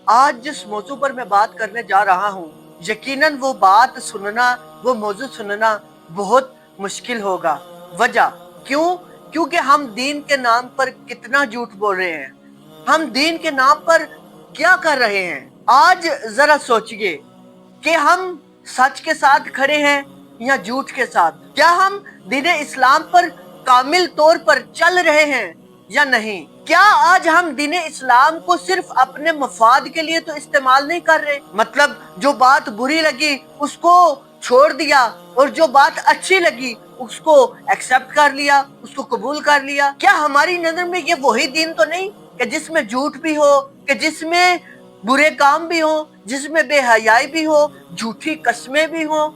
آج جس موضوع پر میں بات کرنے جا رہا ہوں یقیناً وہ بات سننا، وہ موضوع سننا بہت مشکل ہوگا۔ وجہ کیوں؟ کیونکہ ہم دین کے نام پر کتنا جھوٹ بول رہے ہیں، ہم دین کے نام پر کیا کر رہے ہیں۔ آج ذرا سوچئے کہ ہم سچ کے ساتھ کھڑے ہیں یا جھوٹ کے ساتھ؟ کیا ہم دین اسلام پر کامل طور پر چل رہے ہیں یا نہیں؟ کیا آج ہم دین اسلام کو صرف اپنے مفاد کے لیے تو استعمال نہیں کر رہے؟ مطلب جو بات بری لگی اس کو چھوڑ دیا اور جو بات اچھی لگی اس کو ایکسپٹ کر لیا، اس کو قبول کر لیا۔ کیا ہماری نظر میں یہ وہی دین تو نہیں کہ جس میں جھوٹ بھی ہو، کہ جس میں برے کام بھی ہو، جس میں بے حیائی بھی ہو، جھوٹی قسمیں بھی ہوں؟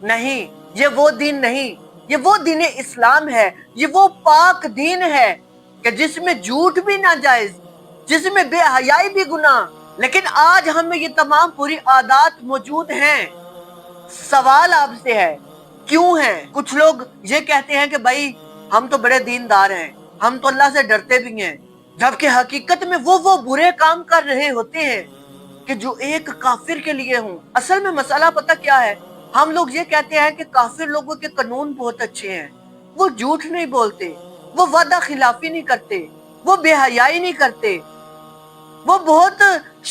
نہیں، یہ وہ دین نہیں، یہ وہ دین اسلام ہے، یہ وہ پاک دین ہے کہ جس میں جھوٹ بھی ناجائز، جس میں بے حیائی بھی گناہ، لیکن آج ہمیں یہ تمام بری عادات موجود ہیں۔ سوال آپ سے ہے کیوں ہیں؟ کچھ لوگ یہ کہتے ہیں کہ بھائی ہم تو بڑے دیندار ہیں، ہم تو اللہ سے ڈرتے بھی ہیں، جبکہ حقیقت میں وہ برے کام کر رہے ہوتے ہیں کہ جو ایک کافر کے لیے ہوں۔ اصل میں مسئلہ پتہ کیا ہے؟ ہم لوگ یہ کہتے ہیں کہ کافر لوگوں کے قانون بہت اچھے ہیں، وہ جھوٹ نہیں بولتے، وہ وعدہ خلافی نہیں کرتے، وہ بے حیائی نہیں کرتے، وہ بہت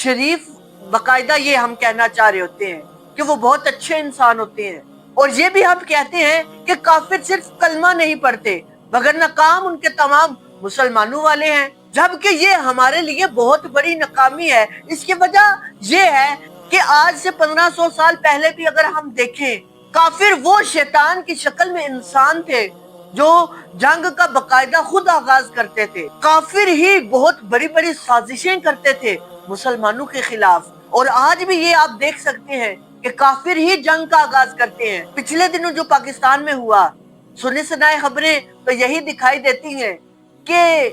شریف، باقاعدہ یہ ہم کہنا چاہ رہے ہوتے ہیں کہ وہ بہت اچھے انسان ہوتے ہیں۔ اور یہ بھی ہم کہتے ہیں کہ کافر صرف کلمہ نہیں پڑھتے وگرنہ کام ان کے تمام مسلمانوں والے ہیں، جبکہ یہ ہمارے لیے بہت بڑی ناکامی ہے۔ اس کی وجہ یہ ہے کہ آج سے 1500 سال پہلے بھی اگر ہم دیکھیں، کافر وہ شیطان کی شکل میں انسان تھے جو جنگ کا باقاعدہ خود آغاز کرتے تھے۔ کافر ہی بہت بڑی بڑی سازشیں کرتے تھے مسلمانوں کے خلاف، اور آج بھی یہ آپ دیکھ سکتے ہیں کہ کافر ہی جنگ کا آغاز کرتے ہیں۔ پچھلے دنوں جو پاکستان میں ہوا، سنی سنائی خبریں تو یہی دکھائی دیتی ہیں کہ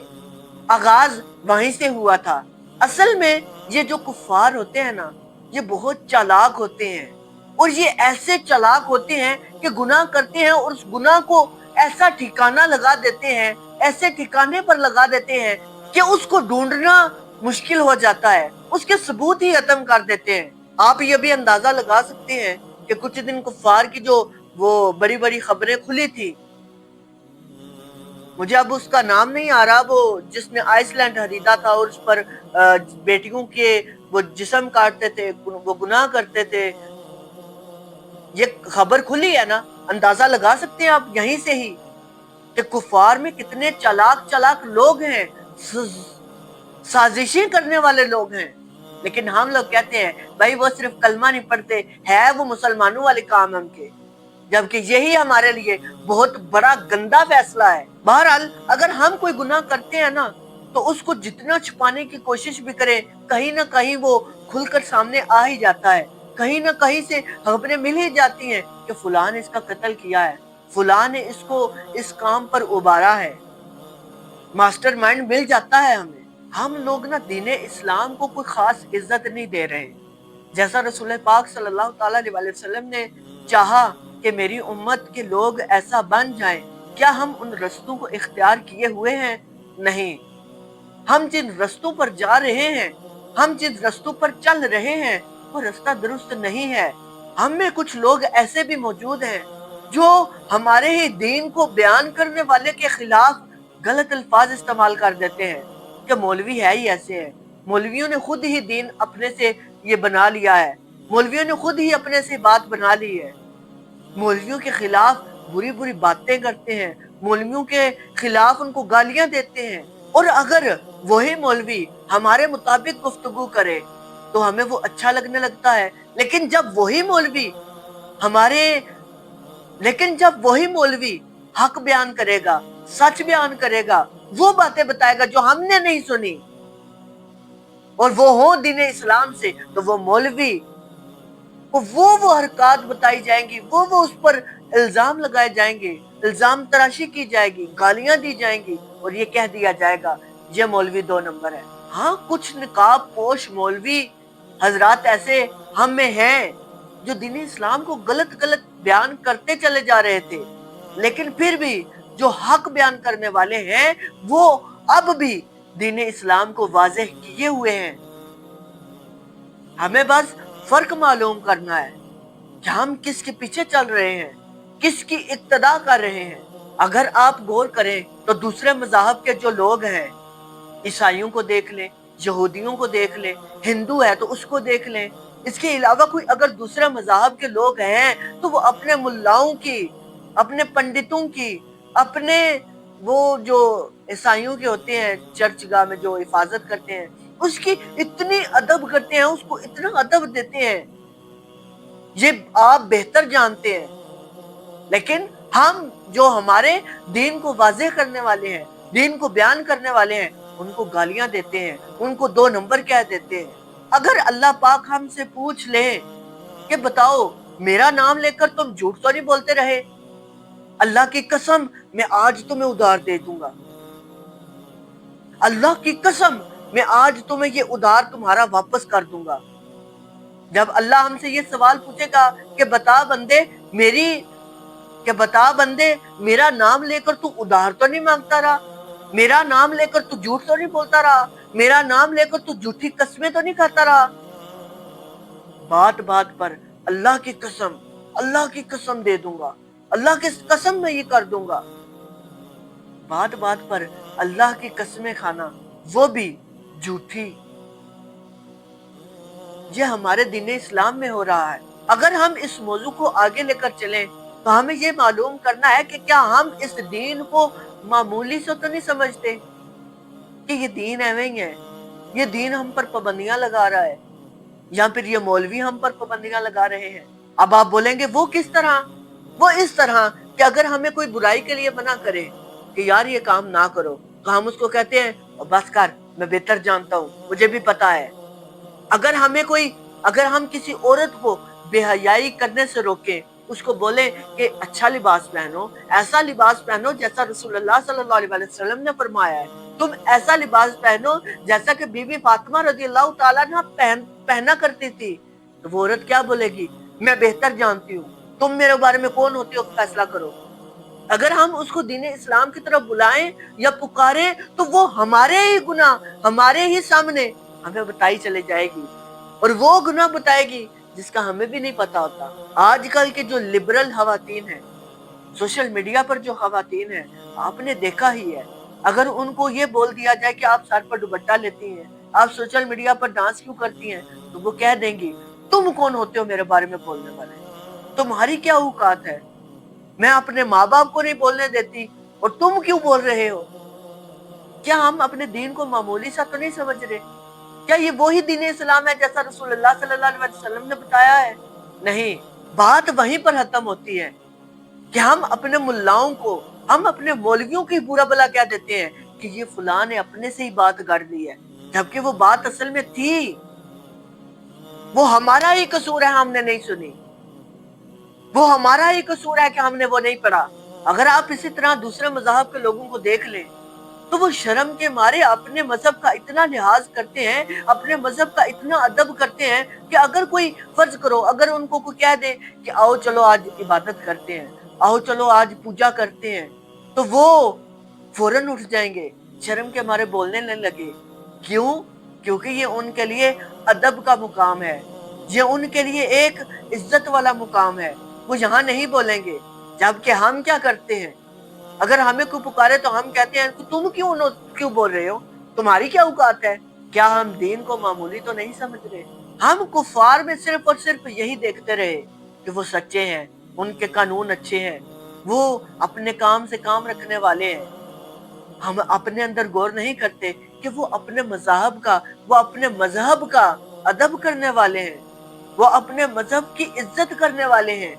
آغاز وہیں سے ہوا تھا۔ اصل میں یہ جو کفار ہوتے ہیں نا، یہ بہت چالاک ہوتے ہیں، اور یہ ایسے چالاک ہوتے ہیں کہ گناہ کرتے ہیں اور اس گناہ کو ایسا ٹھکانہ لگا دیتے ہیں، ایسے ٹھکانے پر لگا دیتے ہیں کہ اس کو ڈھونڈنا مشکل ہو جاتا ہے، اس کے ثبوت ہی ختم کر دیتے ہیں۔ آپ یہ بھی اندازہ لگا سکتے ہیں کہ کچھ دن کفار کی جو وہ بڑی بڑی خبریں کھلی تھی، مجھے اب اس کا نام نہیں آ رہا، وہ جس نے آئس لینڈ خریدا تھا اور اس پر بیٹیوں کے وہ جسم کاٹتے تھے، وہ گناہ کرتے تھے، یہ خبر کھلی ہے نا، اندازہ لگا سکتے ہیں آپ یہیں سے ہی کہ کفار میں کتنے چالاک چالاک لوگ ہیں، سازشیں کرنے والے لوگ ہیں۔ لیکن ہم لوگ کہتے ہیں بھائی وہ صرف کلمہ نہیں پڑھتے، ہے وہ مسلمانوں والے کام ہم کے، جبکہ یہی ہمارے لیے بہت بڑا گندا فیصلہ ہے۔ بہرحال اگر ہم کوئی گناہ کرتے ہیں نا تو اس کو جتنا چھپانے کی کوشش بھی کریں، کہیں نہ کہیں وہ کھل کر سامنے آ ہی جاتا ہے، کہیں نہ کہیں سے خبریں مل ہی جاتی ہیں کہ فلاں نے اس کا قتل کیا ہے، فلاں نے اس کو اس کام پر ابھارا ہے، ماسٹر مائنڈ مل جاتا ہے ہمیں۔ ہم لوگ نا دین اسلام کو کوئی خاص عزت نہیں دے رہے، جیسا رسول پاک صلی اللہ تعالیٰ علیہ وسلم نے چاہا کہ میری امت کے لوگ ایسا بن جائیں، کیا ہم ان رستوں کو اختیار کیے ہوئے ہیں؟ نہیں۔ ہم جن رستوں پر جا رہے ہیں، ہم جن رستوں پر چل رہے ہیں، وہ رستہ درست نہیں ہے۔ ہم میں کچھ لوگ ایسے بھی موجود ہیں جو ہمارے ہی دین کو بیان کرنے والے کے خلاف غلط الفاظ استعمال کر دیتے ہیں کہ مولوی ہے ہی ایسے ہیں، مولویوں نے خود ہی دین اپنے سے یہ بنا لیا ہے، مولویوں نے خود ہی اپنے سے بات بنا لی ہے، مولویوں کے خلاف بری بری باتیں کرتے ہیں، مولویوں کے خلاف ان کو گالیاں دیتے ہیں، اور اگر وہی مولوی ہمارے مطابق گفتگو کرے تو ہمیں وہ اچھا لگنے لگتا ہے، لیکن جب وہی مولوی حق بیان کرے گا، سچ بیان کرے گا، وہ باتیں بتائے گا جو ہم نے نہیں سنی، اور وہ ہوں دین اسلام سے، تو وہ مولوی وہ حرکات بتائی جائیں گی، وہ اس پر الزام لگائے جائیں گے، الزام تراشی کی جائے گی، گالیاں دی جائیں گی، اور یہ کہہ دیا جائے گا یہ مولوی 2 نمبر ہے۔ ہاں کچھ نقاب پوش مولوی حضرات ایسے ہم میں ہیں جو دین اسلام کو غلط غلط بیان کرتے چلے جا رہے تھے، لیکن پھر بھی جو حق بیان کرنے والے ہیں وہ اب بھی دین اسلام کو واضح کیے ہوئے ہیں۔ हमें बस फर्क मालूम करना है कि हम किसके पीछे चल रहे हैं, किसकी इक्तदा कर रहे हैं। अगर आप गौर करें तो दूसरे मज़हब के जो लोग हैं, ईसाइयों को देख लें, यहूदियों को देख लें, हिंदू है तो उसको देख लें, इसके अलावा कोई अगर दूसरे मज़हब के लोग हैं तो वो अपने मुल्लाओं की, अपने पंडितों की, अपने वो जो ईसाइयों के होते हैं चर्च गाह में जो हिफाजत करते हैं, उसकी इतनी अदब करते हैं, उसको इतना अदब देते हैं, ये आप बेहतर जानते हैं। लेकिन हम जो हमारे दीन को वाज़ेह करने वाले हैं, दीन को बयान करने वाले हैं, उनको गालियां देते हैं, उनको 2 नंबर कह देते हैं। अगर अल्लाह पाक हमसे पूछ ले कि बताओ मेरा नाम लेकर तुम झूठ तो नहीं बोलते रहे, अल्लाह की कसम मैं आज तुम्हें उधार दे दूंगा, अल्लाह की कसम मैं आज तुम्हें ये उधार तुम्हारा वापस कर दूंगा। जब अल्लाह हमसे ये सवाल पूछेगा कि बता बंदे मेरा नाम लेकर तू उधार तो नहीं मांगता रहा, मेरा नाम लेकर तू झूठ तो नहीं बोलता रहा, मेरा नाम लेकर तू झूठी कस्में तो नहीं खाता रहा। बात बात पर अल्लाह की कसम दे दूंगा, अल्लाह की कसम मैं ये कर दूंगा। बात बात पर अल्लाह की कसमें खाना, वो भी झूठी, ये हमारे दीन इस्लाम में हो रहा है। अगर हम इस मौजू को आगे लेकर चलें तो हमें ये मालूम करना है कि क्या हम इस दीन को मामूली से तो नहीं समझते कि ये दीन ऐवे ही है, ये दीन हम पर पाबंदियां लगा रहा है, या फिर ये मौलवी हम पर पाबंदियां लगा रहे हैं। अब आप बोलेंगे वो किस तरह? वो इस तरह कि अगर हमें कोई बुराई के लिए मना करे कि यार ये काम ना करो, तो हम उसको कहते हैं बस कर, मैं बेहतर जानता हूँ, मुझे भी पता है। अगर हम किसी औरत को बेहयाई करने से रोके, उसको बोले कि अच्छा लिबास पहनो, ऐसा लिबास पहनो जैसा रसूलुल्लाह सल्लल्लाहु अलैहि वसल्लम ने फरमाया है, तुम ऐसा लिबास पहनो जैसा कि बीबी फातिमा रज़ियल्लाहु ताला अन्हा पहना करती थी, तो वो औरत क्या बोलेगी? मैं बेहतर जानती हूँ, तुम मेरे बारे में कौन होती हो, फैसला करो। अगर हम उसको दीन इस्लाम की तरफ बुलाएं या पुकारें तो वो हमारे ही गुनाह हमारे ही सामने हमें बताई चली जाएगी, और वो गुनाह बताएगी जिसका हमें भी नहीं पता होता। आजकल के जो लिबरल खवातीन हैं, सोशल मीडिया पर जो खवातीन हैं, आपने देखा ही है, अगर उनको ये बोल दिया जाए कि आप सर पर दुपट्टा लेती हैं, आप सोशल मीडिया पर डांस क्यों करती हैं, तो वो कह देंगी तुम कौन होते हो मेरे बारे में बोलने वाले, तुम्हारी क्या औकात है, मैं अपने माँ बाप को नहीं बोलने देती और तुम क्यों बोल रहे हो। क्या हम अपने दीन को मामूली सा तो नहीं समझ रहे? क्या ये वही दीन इस्लाम है जैसा रसूलुल्लाह सल्लल्लाहु अलैहि वसल्लम ने बताया है? नहीं, बात वहीं पर खत्म होती है कि हम अपने मुल्लाओं को, हम अपने मौलवियों की बुरा भला कह देते हैं कि ये फलां ने अपने से ही बात कर दी है, जबकि वो बात असल में थी, वो हमारा ही कसूर है, हमने नहीं सुनी, वो हमारा ही कसूर है कि हमने वो नहीं पढ़ा। अगर आप इसी तरह दूसरे मज़हब के लोगों को देख लें तो वो शर्म के मारे अपने मजहब का इतना लिहाज करते हैं, अपने मजहब का इतना अदब करते हैं कि अगर कोई फर्ज करो, अगर उनको कोई कह दे कि आओ चलो आज इबादत करते हैं, आओ चलो आज पूजा करते हैं, तो वो फौरन उठ जाएंगे, शर्म के मारे बोलने नहीं लगे। क्यों? क्योंकि ये उनके लिए अदब का मुकाम है, ये उनके लिए एक इज्जत वाला मुकाम है, वो यहाँ नहीं बोलेंगे। जबकि हम क्या करते हैं, अगर हमें कोई पुकारे तो हम कहते हैं कि तुम क्यों बोल रहे हो, तुम्हारी क्या औकात है। क्या हम दीन को मामूली तो नहीं समझ रहे? हम कुफार में सिर्फ और सिर्फ यही देखते रहे कि वो सच्चे हैं, उनके कानून अच्छे हैं, वो अपने काम से काम रखने वाले हैं। हम अपने अंदर गौर नहीं करते कि वो अपने मजहब का अदब करने वाले हैं, वो अपने मजहब की इज्जत करने वाले हैं,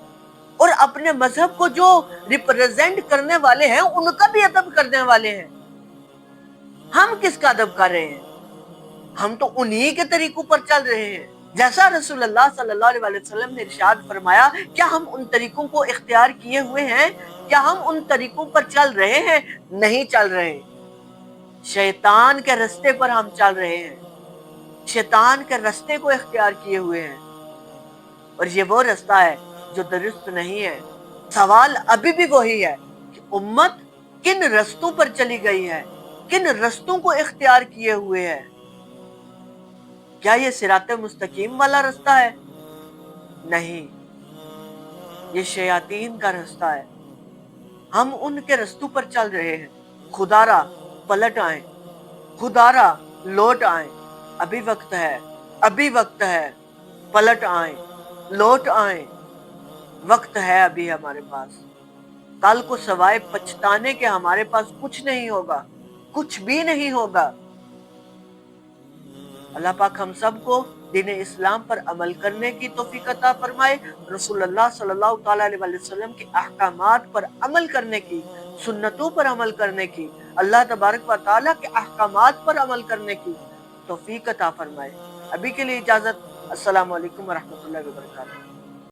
और अपने मजहब को जो रिप्रेजेंट करने वाले हैं उनका भी अदब करने वाले हैं। हम किसका अदब कर रहे हैं? हम तो उन्हीं के तरीकों पर चल रहे हैं जैसा रसूलुल्लाह सल्लल्लाहु अलैहि वसल्लम ने इरशाद फरमाया। क्या हम उन तरीकों को इख्तियार किए हुए हैं? क्या हम उन तरीकों पर चल रहे हैं? नहीं चल रहे। शैतान के रास्ते पर हम चल रहे हैं, शैतान के रास्ते को इख्तियार किए हुए हैं, और ये वो रास्ता है जो दुरुस्त नहीं है। सवाल अभी भी वही है कि उम्मत किन रास्तों पर चली गई है, किन रास्तों को इख्तियार किए हुए है। क्या ये सिरात मुस्तकीम वाला रास्ता है? नहीं, ये शयातीन का रास्ता है। हम उनके रस्तों पर चल रहे हैं। खुदारा पलट आए, खुदारा लौट आए। अभी वक्त है, अभी वक्त है, पलट आए, लौट आए। वक्त है अभी हमारे पास। कल को सवाए पछताने के हमारे पास कुछ नहीं होगा, कुछ भी नहीं होगा। अल्लाह पाक हम सबको दीन इस्लाम पर अमल करने की तौफीक अता फरमाए, रसूलुल्लाह सल्लल्लाहु तआला अलैहि वसल्लम के अहकामात पर अमल करने की, सुन्नतों पर अमल करने की, अल्लाह तबारक व तआला के अहकामात पर अमल करने की तौफीक अता फरमाए। अभी के लिए इजाजत। अस्सलाम वालेकुम व रहमतुल्लाहि व बरकातहू।